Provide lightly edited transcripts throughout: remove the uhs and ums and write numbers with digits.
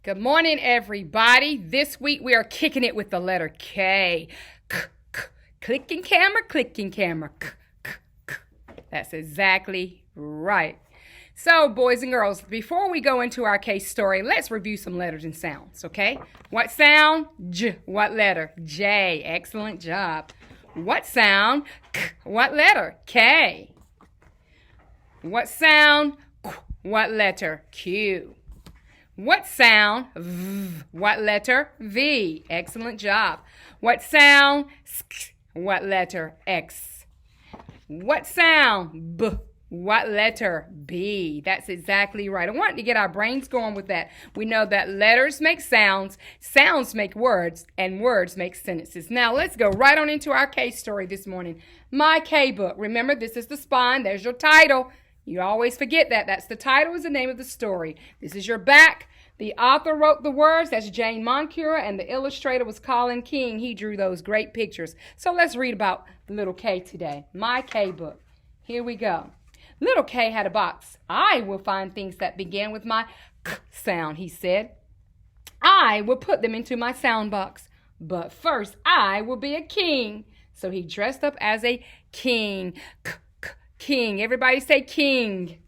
Good morning, everybody. This week we are kicking it with the letter K. Clicking camera, clicking camera. That's exactly right. So, boys and girls, before we go into our case story, let's review some letters and sounds, okay? What sound? J. What letter? J. Excellent job. What sound? K. What letter? K. What sound? Q. What letter? Q. What sound? V. What letter? V. Excellent job. What sound? Sk. What letter? X. What sound? B. What letter? B. That's exactly right. I want to get our brains going with that. We know that letters make sounds, sounds make words, and words make sentences. Now, let's go right on into our case story this morning. My K book. Remember, this is the spine. There's your title. You always forget that. That's the title, is the name of the story. This is your back. The author wrote the words. That's Jane Moncure, and the illustrator was Colin King. He drew those great pictures. So let's read about little K today. My K book. Here we go. Little K had a box. I will find things that begin with my K sound, he said. I will put them into my sound box. But first, I will be a king. So he dressed up as a king. King. Everybody say king.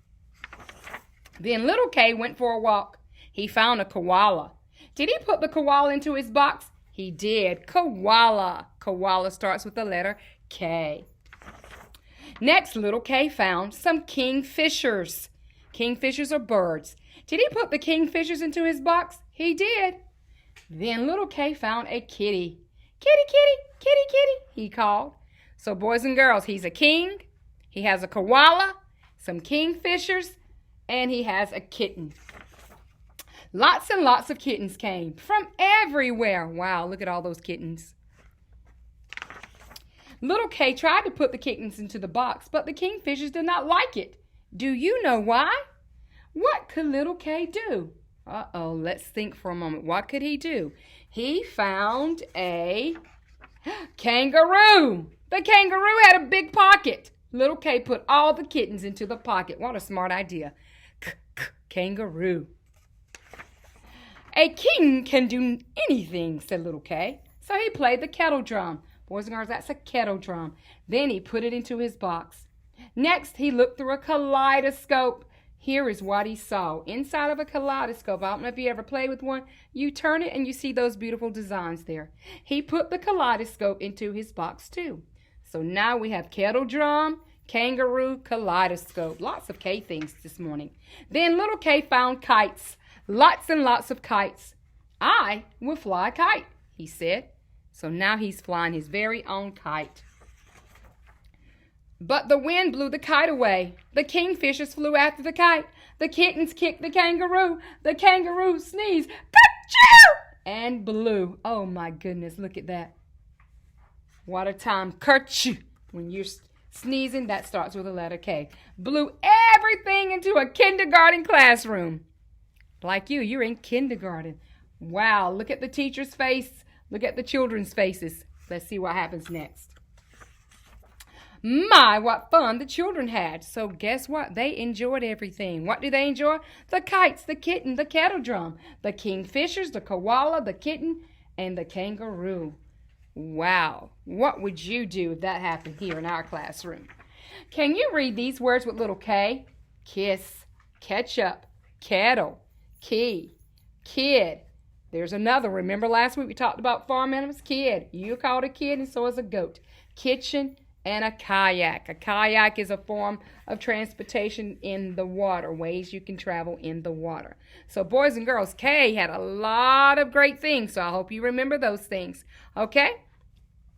Then little K went for a walk. He found a koala. Did he put the koala into his box? He did. Koala. Koala starts with the letter K. Next, little K found some kingfishers. Kingfishers are birds. Did he put the kingfishers into his box? He did. Then little K found a kitty. Kitty, kitty, kitty, kitty, he called. So boys and girls, he's a king. He has a koala, some kingfishers, and he has a kitten. Lots and lots of kittens came from everywhere. Wow, look at all those kittens. Little K tried to put the kittens into the box, but the kingfishers did not like it. Do you know why? What could little K do? Uh-oh, let's think for a moment. What could he do? He found a kangaroo. The kangaroo had a big pocket. Little K put all the kittens into the pocket. What a smart idea. Kangaroo. A king can do anything, said little K. So he played the kettle drum. Boys and girls, that's a kettle drum. Then he put it into his box. Next, he looked through a kaleidoscope. Here is what he saw. Inside of a kaleidoscope, I don't know if you ever played with one, you turn it and you see those beautiful designs there. He put the kaleidoscope into his box too. So now we have kettle drum, kangaroo, kaleidoscope. Lots of K things this morning. Then little K found kites. Lots and lots of kites. I will fly a kite, he said. So now he's flying his very own kite. But the wind blew the kite away. The kingfishers flew after the kite. The kittens kicked the kangaroo. The kangaroo sneezed, Ka-choo! And blew. Oh my goodness, look at that. What a time. Kerchoo. When you're sneezing, that starts with the letter K. Blew everything into a kindergarten classroom. Like you're in kindergarten. Wow, look at the teacher's face. Look at the children's faces. Let's see what happens next. My, what fun the children had. So guess what? They enjoyed everything. What do they enjoy? The kites, the kitten, the kettle drum, the kingfishers, the koala, the kitten, and the kangaroo. Wow. What would you do if that happened here in our classroom? Can you read these words with little K? Kiss, ketchup, kettle, key, kid. There's another. Remember last week we talked about farm animals? Kid. You called a kid and so is a goat. Kitchen and a kayak. A kayak is a form of transportation in the water. Ways you can travel in the water. So boys and girls, K had a lot of great things. So I hope you remember those things. Okay?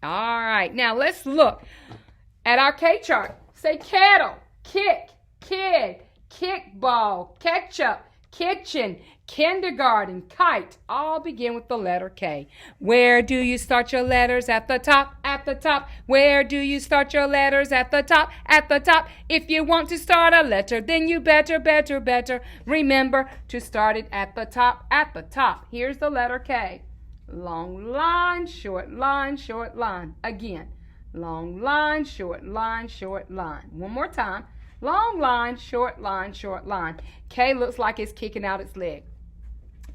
All right. Now let's look at our K chart. Say kettle, kick, kid, kickball, ketchup, kitchen, kindergarten, kite, all begin with the letter K. Where do you start your letters? At the top, at the top. Where do you start your letters? At the top, at the top. If you want to start a letter, then you better remember to start it at the top, at the top. Here's the letter K. Long line, short line, short line. Again, long line, short line, short line. One more time. Long line, short line, short line. K looks like it's kicking out its leg.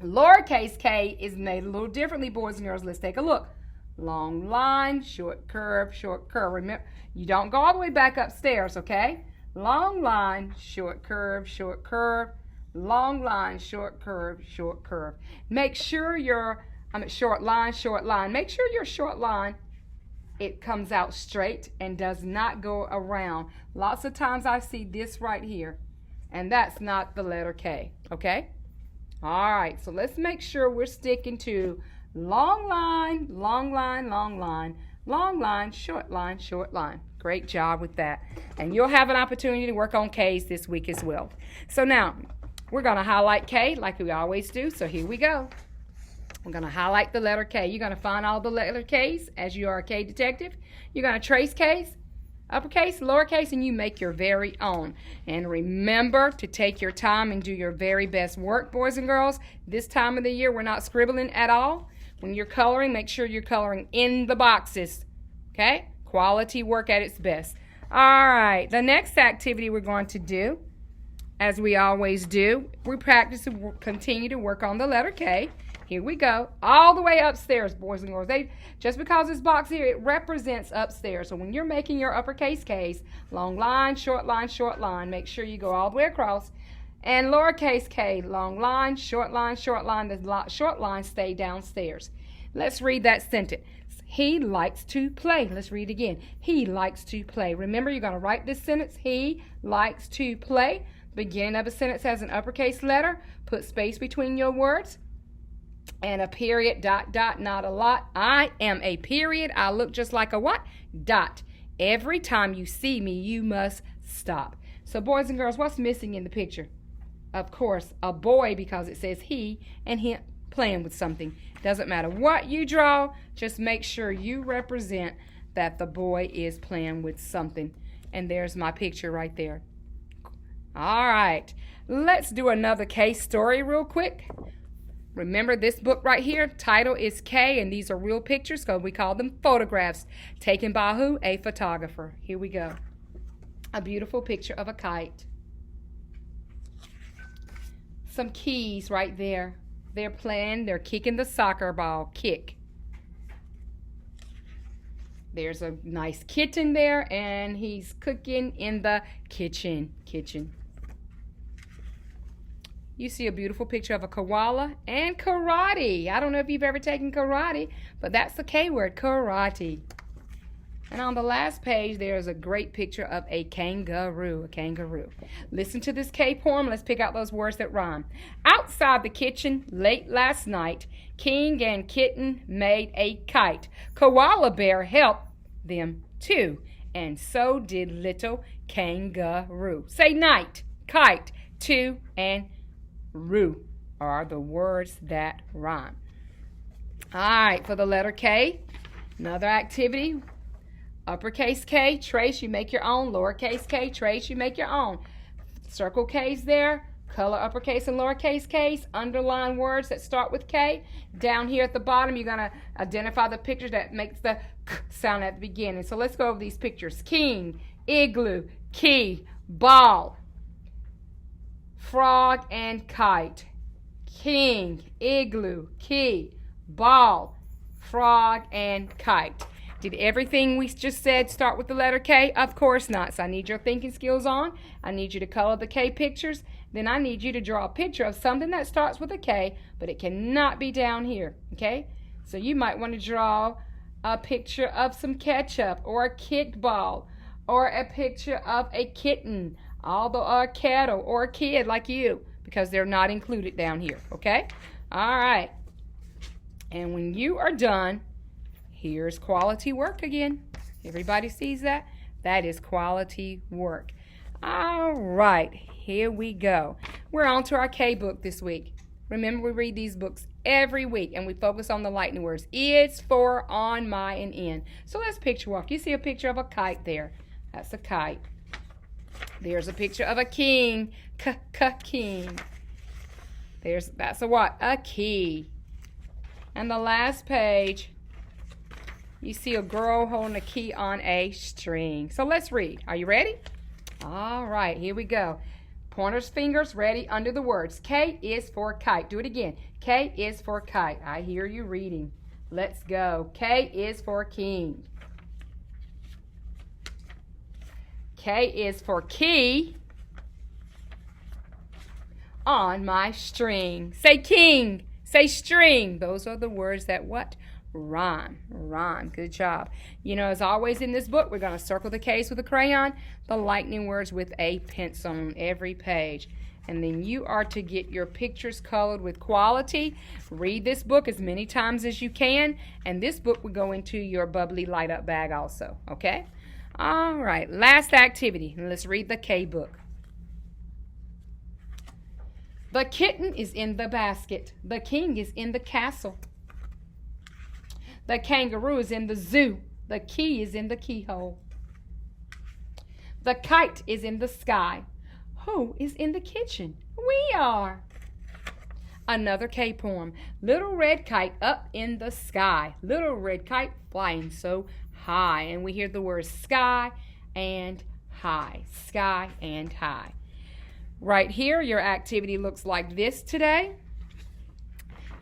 Lowercase k is made a little differently, boys and girls. Let's take a look. Long line, short curve, short curve. Remember, you don't go all the way back upstairs, okay? Long line, short curve, short curve. Long line, short curve, short curve. Make sure short line, short line. Make sure your short line, it comes out straight and does not go around. Lots of times I see this right here, and that's not the letter K, okay? All right, so let's make sure we're sticking to long line, long line, long line, long line, short line, short line. Great job with that. And you'll have an opportunity to work on K's this week as well. So now, we're going to highlight K like we always do. So here we go. We're going to highlight the letter K. You're going to find all the letter K's as you are a K detective. You're going to trace K's, uppercase, lowercase, and you make your very own. And remember to take your time and do your very best work, boys and girls. This time of the year, we're not scribbling at all. When you're coloring, make sure you're coloring in the boxes, okay? Quality work at its best. All right, the next activity we're going to do, as we always do, we practice and continue to work on the letter K. Here we go, all the way upstairs, boys and girls. Just because this box here, it represents upstairs. So when you're making your uppercase K's, long line, short line, make sure you go all the way across. And lowercase k, long line, short line, the short line stay downstairs. Let's read that sentence. He likes to play. Let's read it again. He likes to play. Remember, you're going to write this sentence, he likes to play. Beginning of a sentence has an uppercase letter. Put space between your words. And a period, dot, dot, not a lot. I am a period. I look just like a what? Dot. Every time you see me, you must stop. So boys and girls, what's missing in the picture? Of course, a boy, because it says he, and he playing with something. Doesn't matter what you draw, just make sure you represent that the boy is playing with something. And there's my picture right there. All right, let's do another K story real quick. Remember this book right here, title is K, and these are real pictures, so we call them photographs. Taken by who? A photographer. Here we go. A beautiful picture of a kite. Some keys right there. They're playing, they're kicking the soccer ball. Kick. There's a nice kitten there, and he's cooking in the kitchen. You see a beautiful picture of a koala and karate. I don't know if you've ever taken karate, but that's the K word, karate. And on the last page, there's a great picture of a kangaroo, Listen to this K poem. Let's pick out those words that rhyme. Outside the kitchen, late last night, King and Kitten made a kite. Koala Bear helped them too, and so did little kangaroo. Say night, kite, two, and roo are the words that rhyme. All right, for the letter K, another activity. Uppercase K, trace, you make your own. Lowercase k, trace, you make your own. Circle K's there. Color uppercase and lowercase k's. Underline words that start with K. Down here at the bottom, you're going to identify the picture that makes the k sound at the beginning. So let's go over these pictures. King, igloo, key, ball, frog, and kite. King, igloo, key, ball, frog, and kite. Did everything we just said start with the letter K? Of course not. So I need your thinking skills on. I need you to color the K pictures. Then I need you to draw a picture of something that starts with a K, but it cannot be down here, okay? So you might want to draw a picture of some ketchup or a kickball or a picture of a kitten, although a kettle or a kid like you, because they're not included down here, okay? All right. And when you are done, here's quality work again. Everybody sees that? That is quality work. All right, here we go. We're on to our K book this week. Remember, we read these books every week, and we focus on the lightning words. It's, for, on, my, and in. So let's picture walk. You see a picture of a kite there. That's a kite. There's a picture of a king. King. That's a what? A key. And the last page, you see a girl holding a key on a string. So let's read. Are you ready? All right, here we go. Pointers, fingers, ready, under the words. K is for kite. Do it again. K is for kite. I hear you reading. Let's go. K is for king. K is for key on my string. Say king. Say string. Those are the words that what? Rhyme. Rhyme. Good job. You know, as always in this book, we're going to circle the K's with a crayon, the lightning words with a pencil on every page. And then you are to get your pictures colored with quality. Read this book as many times as you can. And this book will go into your bubbly light up bag also. Okay? All right. Last activity. Let's read the K book. The kitten is in the basket. The king is in the castle. The kangaroo is in the zoo. The key is in the keyhole. The kite is in the sky. Who is in the kitchen? We are. Another K poem. Little red kite up in the sky. Little red kite flying so high. And we hear the words sky and high. Sky and high. Right here, your activity looks like this today.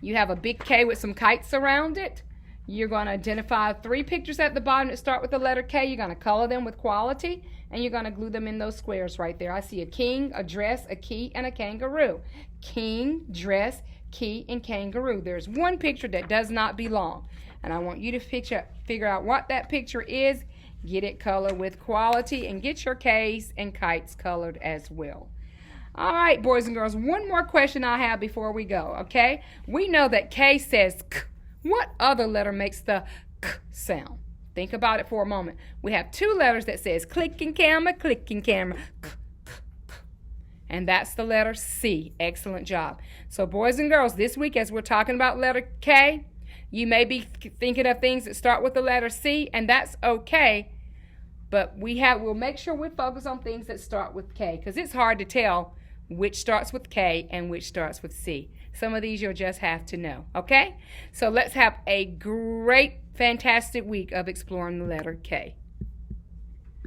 You have a big K with some kites around it. You're going to identify 3 pictures at the bottom that start with the letter K. You're going to color them with quality, and you're going to glue them in those squares right there. I see a king, a dress, a key, and a kangaroo. King, dress, key, and kangaroo. There's one picture that does not belong, and I want you to figure out what that picture is, get it colored with quality, and get your K's and kites colored as well. All right, boys and girls, one more question I have before we go, okay? We know that K says K. What other letter makes the K sound? Think about it for a moment. We have 2 letters that says clicking camera, K, K, K. And that's the letter C. Excellent job. So boys and girls, this week as we're talking about letter K, you may be thinking of things that start with the letter C, and that's okay. But we'll make sure we focus on things that start with K, because it's hard to tell which starts with K and which starts with C. Some of these you'll just have to know, okay? So let's have a great, fantastic week of exploring the letter K.